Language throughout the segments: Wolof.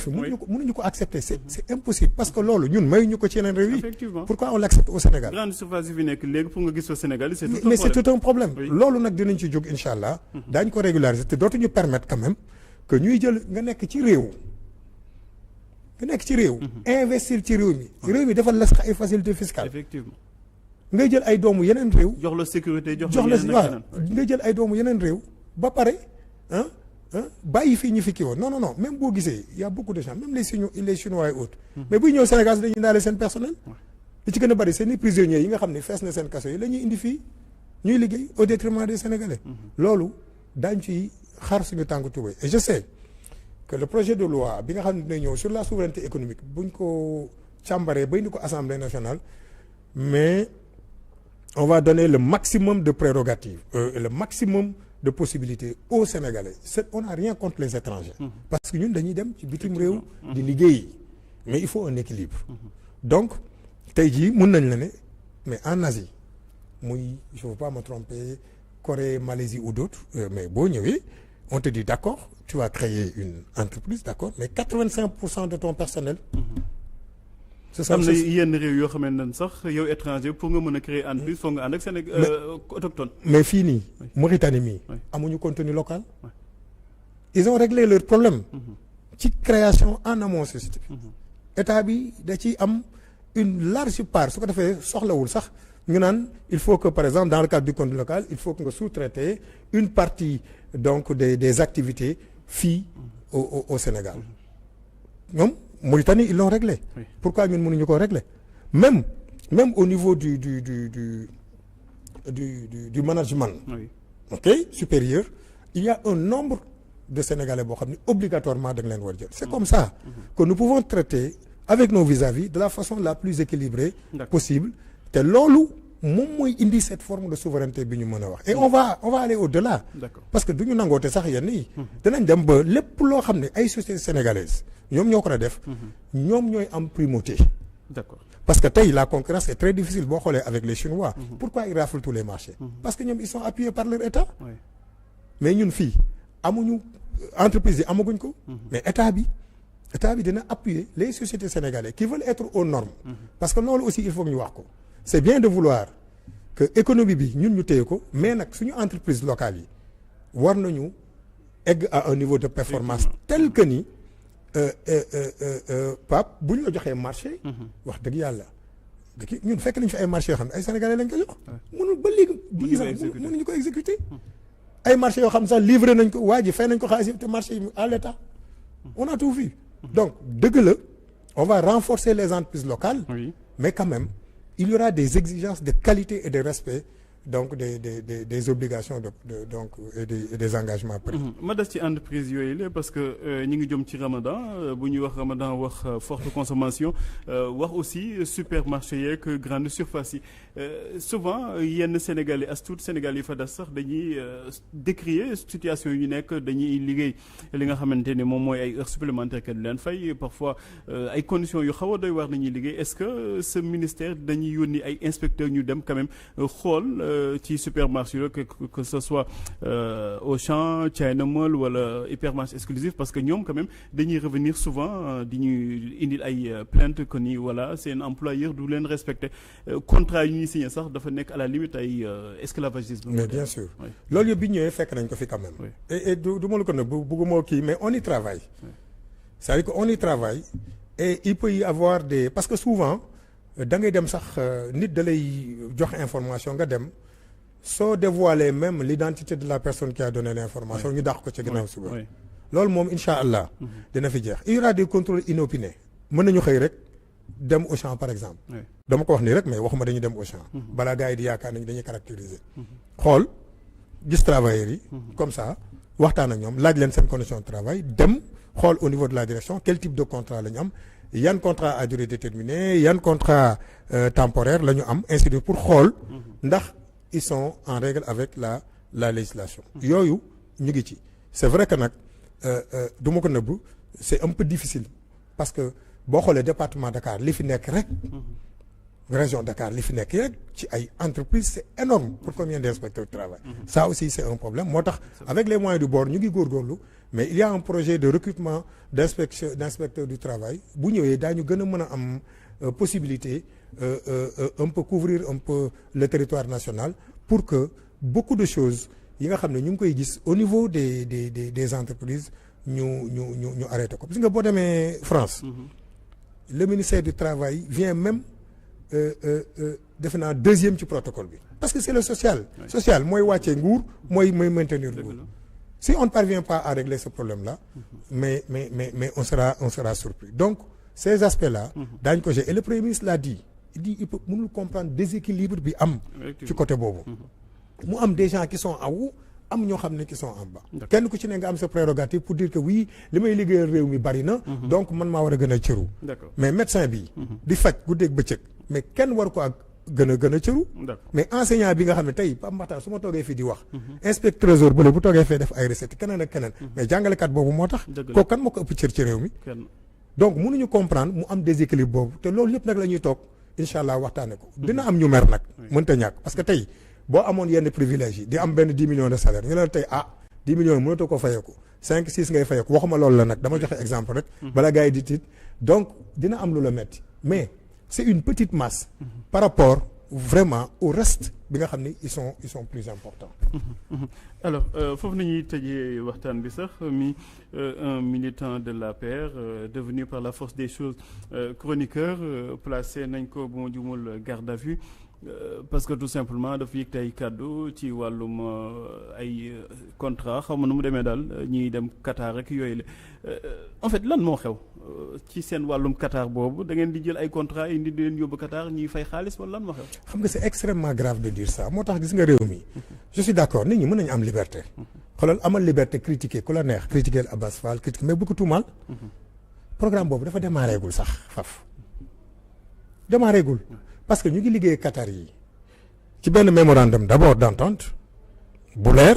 mënuñu ko accepter c'est impossible parce que loolu ñun mayuñu ko ci yeneen réew yi. Effectivement. Pourquoi on l'accepte au Sénégal. grande surface yi fi nekk léegi pour nga gis fa Sénégal c'est tout un problème. Oui. loolu nag dinañ ci jóg incha allah. daañu ko régulariser te dootuñu permettre quand même que ñuy jël nga nekk ci réew. investir ci réew mi. réew mi defal la sax ay facilités fiscales. effectivement. ngay jël ay doomu yeneen réew. jox la sécurité jox la yeneen waaw nga jël ay doomu yeneen réew ba pare bàyyi fii ñu fi kii woon non même boo gisee y a beaucoup de gens même les Chinois et autres. mais buy ñëw Sénégal dañuy indaale seen personnel. li ci gën a bari seen i prisonniers yi nga xam ne fees na seen kaso yi la ñuy indi fii ñuy liggéey au détriment des Sénégalais. loolu daañu ciy xaar suñu tànk tubéy et je sais que le projet de loi bi nga xam ne dina ñëw sur la souveraineté économique buñ ko càmbaree ba indi ko Assemblée nationale mais on va donner le maximum de prérogatives le maximum de possibilités aux Sénégalais on n'a rien contre les étrangers parce que ñun dañuy dem ci bitim réew di liggéey mais il faut un équilibre donc tey jii mun nañ la ne mais en Asie muy je ne veux pas me tromper Corée Malaisie ou d'autres mais boo ñëwee on te dit d'accord tu vas créer une entreprise d'accord mais 85% de ton personnel am na yenn réew yoo xam ne sax yow étranger pour nga mën a créer entreprise foog nga ànd ak Sénégal autochtone. mais fii nii Mauritanie mii amuñu contenu local. ils ont réglé leur problème. ci création en amont société bi. état bi da ciy am une large part su ko defee soxlawul sax ñu naan il faut que par exemple dans le cadre du contenu local il faut que nga sous-traiter une partie donc des activités fii au Sénégal ñoom. Mauritanie ils l'ont réglé. Oui. Pourquoi ñun mënuñu ko régler même au niveau du management. Oui. Ok supérieur il y a un nombre de Sénégalais boo xam ne obligatoirement da nga leen war a jël. C'est comme ça que nous pouvons traiter avec nos vis-à-vis de la façon la plus équilibrée possible te loolu moom mooy indi cette forme de souveraineté bi ñu mën a wax et on va aller au-delà. Parce que du ñu nangoote sax yenn yi. danañ dem ba lépp loo xam ne ay sociétés sénégalaises. ñoom ñoo ko la def ñoom ñooy am primauté. D'accord. Parce que tey la concurrence est très difficile boo xoolee avec les Chinois. Pourquoi ils raflent tous les marchés. Parce que ñoom ils sont appuyés par leur état. mais ñun fii amuñu entreprise yi amaguñ ko. mais état bi dina appuyer les sociétés sénégalaises qui veulent être aux normes. parce que loolu aussi il faut que ñu wax ko. c'est bien de vouloir que économie bi ñun ñu téye ko mais nag suñu entreprise locale yi war nañu egg à un niveau de performance tel que ni. Pape bu ñu la joxee marché. wax dëgg yàlla ñun fekk nañu fi ay marché yoo xam ne ay sénégalais lañ ko jox. mënul ba léegi 10 ans mënuñu ko exécuter. ay marché yoo xam ne sax livré nañ ko waa ji fay nañ ko xaalis yëpp te marché yi à l'état. on a tout vu. donc dëgg la on va renforcer les entreprises locales. mais quand même il y aura des exigences de qualité et de respect. donc des obligations donc et des engagements pris. ma des ci entreprise yooyu la parce que ñi ngi jëm ci Ramadan bu ñuy wax Ramadan wax forte consommation wax aussi supermarché yeeg grande surface yi souvent yenn Sénégalais as tuut Sénégal yi fa des sax dañuy décrier situation yu ñu nekk dañuy liggéey li nga xamante ne moom mooy ay heures supplémentaires que du leen fay parfois ay conditions yu xaw a doy waar nañuy liggéey est-ce que ce ministère dañuy yónni ay inspecteurs ñu dem quand même xool. ci supermarché la que ce soit Auchan China Mall wala hypermarché exclusif parce que ñoom quand même dañuy revenir souvent di ñuy indil ay plainte que ni voilà seen employeur du leen respecter contrat yi ñuy signé sax dafa nekk à la limite ay esclavagisme. mais bien sûr loolu yëpp bi ñëwee fekk nañ ko fi quand même. et du ma la ko ne bëgguma kii mais on y travaille. c'est-à-dire que on y travaille et il peut y avoir des parce que souvent da ngay dem sax nit da lay jox information nga dem. soo dévoiler même l'identité de la personne qui a donné l'information ñu dàq ko ca ginnaaw suba loolu moom incha allah dina fi jeex il y aura des contrôles inopinés mën nañu xëy rek dem Auchan par exemple dama ko wax nii rek mais waxuma dañuy dem Auchan balaa gars yi di yaakaar nañu dañuy caractériser xool gis travailleurs yi comme ça waxtaan ak ñoom laaj leen seen condition de travail dem xool au niveau de la direction quel type de contrat la ñu am yan contrat à durée déterminée yan contrat temporaire la ñu am ainsi de suite pour xool ndax ils sont en règle avec la législation yooyu ñu ngi ci c'est vrai que nag du ma ko nëbb c'est un peu difficile parce que boo xoolee département Dakar li fi nekk rek région Dakar li fi nekk rek ci ay entreprises c'est énorme pour combien d'inspecteurs de travail. Ça aussi c'est un problème moo tax avec les moyens du bord ñu ngi góorgóorlu mais il y a un projet de recrutement d'inspecteurs du travail bu ñëwee daañu gën a mën a am possibilité un peu couvrir un peu le territoire national pour que beaucoup de choses yi nga xam ne ñu ngi koy gis au niveau des entreprises ñu arrêté ko parce que boo demee France le ministère du travail vient même defe naa deuxième ci protocole bi parce que c'est le social social mooy wàccee nguur mooy maintenir nguur si on ne parvient pas à régler ce problème-là mais on sera surpris donc ces aspects-là daañu ko gérer et le Premier ministre l'a dit il peut mënul comprendre déséquilibre bi am ci côté boobu mu am des gens qui sont en haut am ñoo xam ne qui sont en bas kenn ku ci ne nga am sa prérogative pour dire que oui li may liggéeyal réew mi bari na donc man maa war a gën a cëru mais médecin bi di faj guddeeg bëccëg mais kenn war ko ak gën a cëru mais enseignant bi nga xam ne tey Pape Makhtar su ma toogee fii di wax inspecteur trésor bële bu toogee fee def ay recette keneen ak keneen mais jàngalekat boobu moo tax kooku kan moo ko ëpp cër ci réew mi donc mënuñu comprendre mu am déséquilibre boobu te loolu lépp nag la ñuy toog incha allah waxtaane ko dina am ñu mer nag mënta ñàkk parce que tey boo amoon yenn privilèges yi di am benn 10 millions de salaire ñu la tey 10 millions mënatoo ko fayeeku 5 6 ngay fayeeku waxuma loolu la nag dama joxe exemple rek bala gars yi di tiit donc dina am lu la metti mais c'est une petite masse par rapport vraiment au reste bi nga xam ne ils sont plus importants. Alors foofu nañuy tëjee waxtaan bi sax mi un militant de l'APR devenu par la force des choses chroniqueur placé nañ ko bu ma jumul garde à vue parce que tout simplement dafa yëg ay kàddu ci wàllum ay contrat xaw ma nu mu demee daal ñiy dem Qatar rek yooyu la en fait lan moo xew ci seen wàllum Qatar boobu da ngeen di jël ay contrat indi di leen yóbbu Qatar ñuy fay xaalis wala lan moo xew. xam nga c'est extrêmement grave de dire ça moo tax gis nga réew mi je suis d'accord nit ñi mën nañu am liberté. xoolal amal liberté critiquer ku la neex critiquer Abass Fall critiquer mais bu ko tuumaal. programme boobu dafa démarré gul sax faf démarré gul parce que ñu ngi liggéey Qatar yi ci benn mémorandum d'abord d'entente bu leer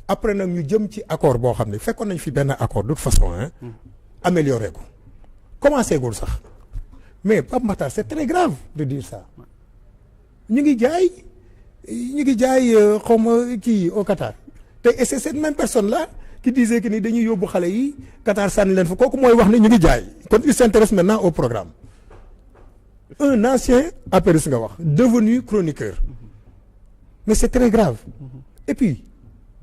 après nag ñu jëm ci accord boo xam ne fekkoon nañ fi benn accord de toute façon amélioré ko commencé gul sax mais Pape Makhtar c'est très grave de dire ça ñu ngi jaay xawma kii au Qatar te et c'est cette même personne là qui disait que ni dañuy yóbbu xale yi Qatar sànni leen fa kooku mooy wax ne ñu ngi jaay kon il s'intéresse maintenant au programme un ancien apériste nga wax devenu chroniqueur mais c'est très grave et puis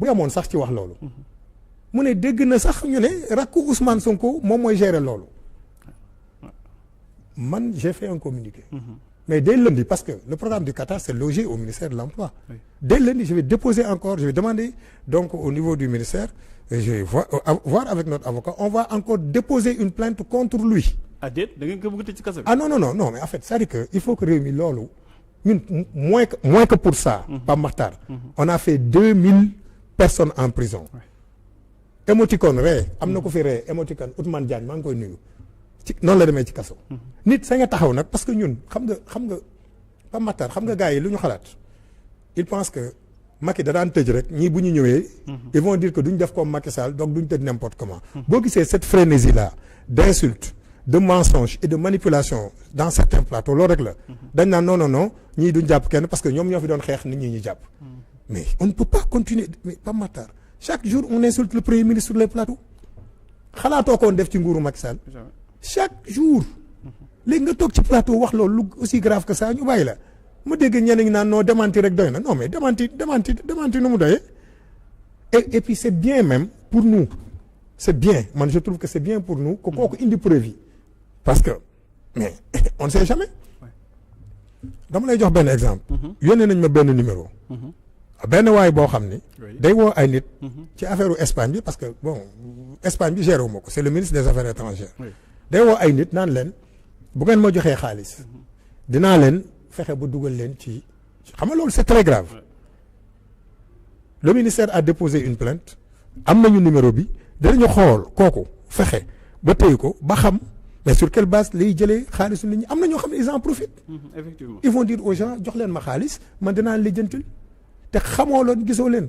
bu amoon sax ci wax loolu mu ne dégg na sax ñu ne rakku Ousmane Sonko moom mooy gérer loolu man j'ai fait un communiqué mais dès lundi parce que le programme du Qatar c'est logé au ministère de l'Emploi dès lundi je vais déposer encore je vais demander donc au niveau du ministère et je vais voir avec notre avocat on va encore déposer une plainte contre lui déet da ngeen ko bëgg tëj ci kaso bi. non mais en fait c'est-à-dire que il faut que réew mi loolu ñun moins que pour ça. Pape Makhtar. On a fait 2000 personnes en prison. émoticône ree am na ko fi ree émoticône Ousmane Diagne maa ngi koy nuyu ci noonu la demee ci kaso. nit sa nga taxaw nag parce que ñun xam nga Pape Makhtar xam nga gars yi lu ñu xalaat il pense que Macky da daan tëj rek ñii bu ñu ñëwee. ils vont dire que duñ def comme Macky Sall donc duñ tëj n'importe comment. boo gisee cette frénésie là d'insultes de mensonges et de manipulation dans certains plateaux loolu rek la. dañ naan non ñii duñ jàpp kenn parce que ñoom ñoo fi doon xeex nit ñi ñu jàpp. mais on ne peut pas continuer mais Pape Makhtar chaque jour on insulte le premier ministre sur les plateaux xalaatoo ko woon def ci nguuru Macky Sall chaque jour léegi nga toog ci plateau wax loolu lu aussi grave que ça ñu bàyyi la ma dégg ñenn ñi naan non démenti rek doy na non mais démenti nu mu doyee et puis c'est bien même pour nous c'est bien man je trouve que c'est bien pour nous que kooku indi preuve yi parce que mais on ne sait jamais dama lay jox benn exemple yónnee nañ ma benn numéro benn waay boo xam ni day woo ay nit ci affaire u Espagne bi parce que bon Espagne bi géré wu ma ko c'est le ministre des affaires étrangères day woo ay nit naan leen bu ngeen ma joxee xaalis dinaa leen fexe ba dugal leen ci xam nga loolu c'est très grave le ministère a déposé une plainte am nañu numéro bi danañu xool kooku fexe ba téye ko ba xam mais sur quelle base lay jëlee xaalisu nit ñi am na ñoo xam ne ils en profitent effectivement ils vont dire aux gens jox leen ma xaalis man dinaa lijjantil te xamoo loon gisoo leen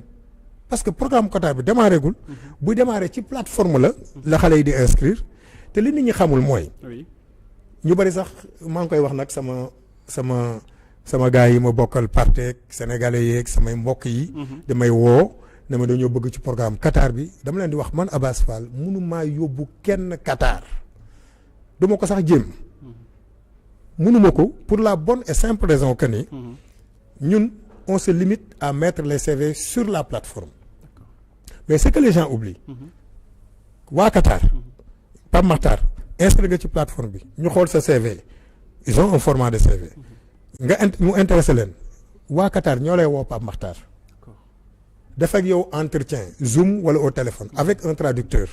parce que programme Qatar bi démarré gul buy démarré ci plateforme la xale yi di inscrire te li nit ñi xamul mooy ñu bari sax maa ngi koy wax nag sama sama gars yi ma bokkal parteek sénégalais yeeg samay mbokk yi. damay woo ne ma dañoo bëgg ci programme Qatar bi dama leen di wax man Abass Fall mënumaa yóbbu kenn Qatar du ma ko sax jéem. mënuma ko pour la bonne et simple raison que ni. ñun on se limite à mettre les CV sur la plateforme. mais ce que les gens oublient. waa Qatar. Pape Makhtar inscrit nga ci plateforme bi ñu xool sa CV ils ont un format de CV. mu intéressé leen waa Qatar ñoo lay woo Pape Makhtar. def ak yow entretien Zoom wala au téléphone avec un traducteur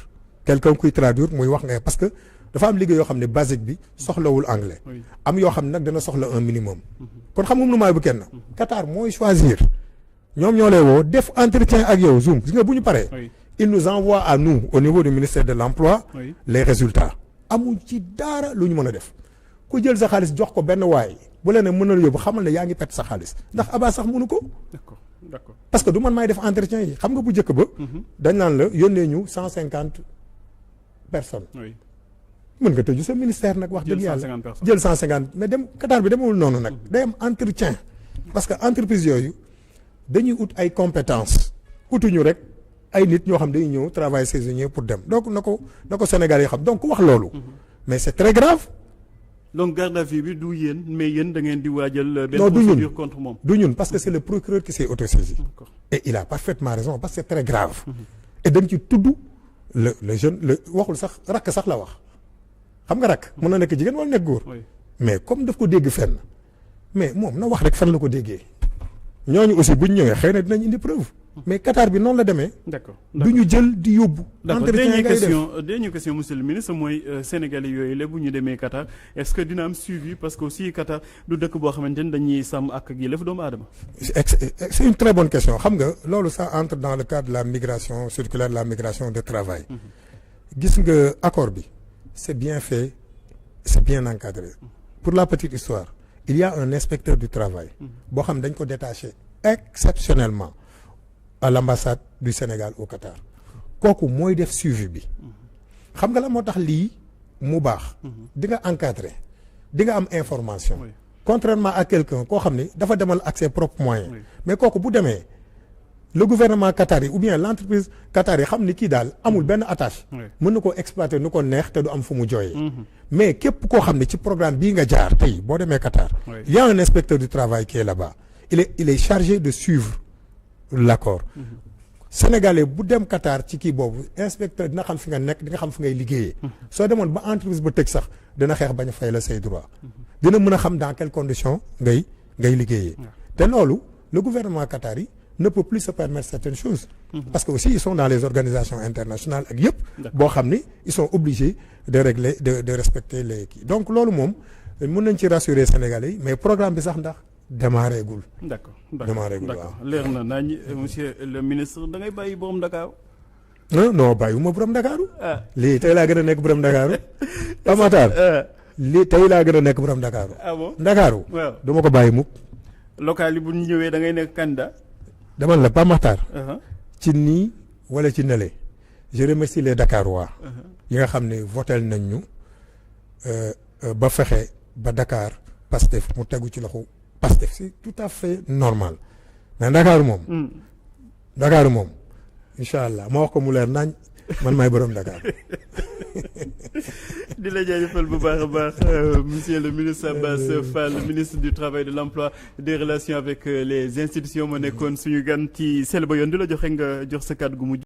quelqu'un kuy traduire muy wax nga parce que dafa am liggéey yoo xam ne basique bi soxlawul anglais. am yoo xam ne nag dana soxla un minimum. kon xam nga nu maay bu kenn. Qatar mooy choisir ñoom ñoo lay woo def entretien ak yow Zoom gis nga bu ñu paree. il nous envoie à nous au niveau du ministère de l'emploi les résultats amul ci dara lu ñu mën a def ku jël sa xaalis jox ko benn waay bu leen ne mën na la yóbbu xamal ne yaa ngi perte sa xaalis ndax Abass sax mënu ko. D'accord parce que du man maay def entretien yi xam nga bu njëkk ba. dañ naan la yónnee ñu 150 personnes. mën nga tëju sa ministère nag wax dëgg yàlla jël 150 mais dem Qatar bi demewul noonu nag. day am entretien parce que entreprise yooyu dañuy ut ay compétences utuñu rek. ay nit ñoo xam dañuy ñëw travail saisonnier pour dem donc na ko Sénégal yi xam donc ku wax loolu. mais c'est très grave. donc garde à vue bi du yéen mais yéen da ngeen di waajal. benn procédure contre moom du ñun parce que c'est le procureur qui s'est autosaisi. et il a parfaitement raison parce que c'est très grave. et dañ ci tudd le jeune waxul sax rakk sax la wax xam nga rakk mën na nekk jigéen wala nekk góor. mais comme daf ko dégg fenn mais moom na wax rek fan la ko déggee ñooñu aussi buñ ñëwee xëy na dinañ indi preuve. mais Qatar bi noonu la demee. d'accord du ñu jël di yóbbu. dernière question monsieur le ministre mooy sénégalais yooyu la bu ñu demee Qatar est-ce que dina am suivi parce que aussi Qatar du dëkk boo xamante ni dañuy sàmm ak yelleef doomu aadama. c'est une très bonne question xam nga loolu ça entre dans le cadre de la migration circulaire de la migration de travail. gis nga accord bi c'est bien fait c'est bien encadré. pour la petite histoire il y a un inspecteur du travail. boo xam dañ ko détaché exceptionnellement. à l'ambassade du Sénégal au Qatar kooku mooy def suivi bi xam nga la moo tax lii mu baax di nga encadrer di nga am information contrairement à quelqu'un koo xam ni dafa demal ak ses propres moyens mais kooku bu demee le gouvernement qatari ou bien l'entreprise qatari xam ni kii daal amul benn attache mën na koo exploiter nu ko neex te du am fu mu jooyee mais képp koo xam ne ci programme bii nga jaar tey boo demee Qatar il y a un inspecteur du travail qui est là-bas il est chargé de suivre l'accord sénégalais bu dem Qatar ci kii boobu inspecteur dina xam fi nga nekk dina xam fi ngay liggéeyee soo demoon ba entreprise ba tëj sax dina xeex bañ a fay la say droit dina mën a xam dans quelles conditions ngay liggéeyee te loolu le gouvernement qatari ne peut plus se permettre certaines choses parce que aussi ils sont dans les organisations internationales ak yëpp boo xam ni ils sont obligés de régler de respecter les kii donc loolu moom mën nañ ci rassurer sénégalais yi mais programme bi sax ndax démarré gul. d'accord waaw leer na nañ monsieur le ministre da ngay bàyyi borom Dakar. non bàyyiwuma borom Dakar. lii tey laa gën a nekk borom Dakar. Pape Makhtar. lii tey laa gën a nekk borom Dakar. ah bon Dakar. waaw du ma ko bàyyi mukk. local yi bu ñu ñëwee da ngay nekk candidat. dama la Pape Makhtar. ci nii wala ci nële. je remercie les Dakarois. yi nga xam ne votel nañ ñu ba fexe ba Dakar Pastef mu tegu ci loxo. Pastef c'est tout à fait normal mais Dakar moom. Dakar moom incha allah ma wax ko mu leer nañ man maay borom Dakar. di la jaajëfal bu baax a baax monsieur le ministre Abass Fall ministre du travail de l'emploi des relations avec les institutions ma nekkoon suñu gan ci sel ba yoon di la joxe nga jox sa kàddu gu mujj